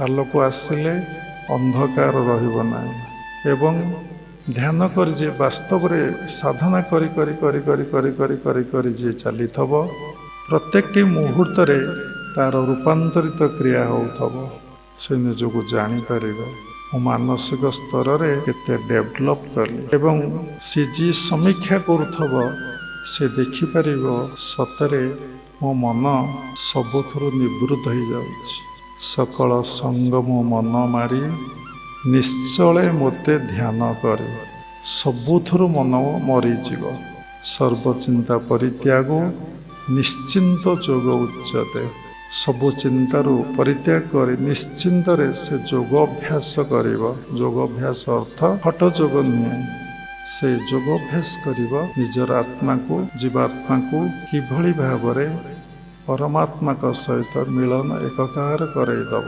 ଆଲୋକ ଆସିଲେ ଅନ୍ଧକାର ରହିବ ନାହିଁ। ଏବଂ ଧ୍ୟାନ କରି ଯେ ବାସ୍ତବରେ ସାଧନା କରି କରି କରି କରି କରି କରି କରି କରି ଯିଏ ଚାଲିଥବ, ପ୍ରତ୍ୟେକଟି ମୁହୂର୍ତ୍ତରେ ତାର ରୂପାନ୍ତରିତ କ୍ରିୟା ହେଉଥବ। ସେ ନିଜକୁ ଜାଣିପାରିବ ମୁଁ ମାନସିକ ସ୍ତରରେ କେତେ ଡେଭଲପ୍ କଲି। ଏବଂ ସେ ଯିଏ ସମୀକ୍ଷା କରୁଥବ ସେ ଦେଖିପାରିବ ସତରେ ମୋ ମନ ସବୁଥିରୁ ନିବୃତ୍ତ ହେଇଯାଉଛି। ସକଳ ସଙ୍ଗ ମୋ ମନ ମାରି ନିଶ୍ଚଳେ ମୋତେ ଧ୍ୟାନ କରେ। ସବୁଥିରୁ ମନ ମରିଯିବ। ସର୍ବଚିନ୍ତା ପରିତ୍ୟାଗ ନିଶ୍ଚିନ୍ତ ଯୋଗ ଉଚ୍ଚତେ। ସବୁ ଚିନ୍ତାରୁ ପରିତ୍ୟାଗ କରି ନିଶ୍ଚିନ୍ତରେ ସେ ଯୋଗ ଅଭ୍ୟାସ କରିବ। ଯୋଗ ଅଭ୍ୟାସ ଅର୍ଥ ହଠ ଯୋଗ ନୁହେଁ। ସେ ଯୋଗ ଅଭ୍ୟାସ କରିବ ନିଜର ଆତ୍ମାକୁ, ଜୀବାତ୍ମାକୁ କିଭଳି ଭାବରେ ପରମାତ୍ମାଙ୍କ ସହିତ ମିଳନ ଏକକାର କରେଇଦବ।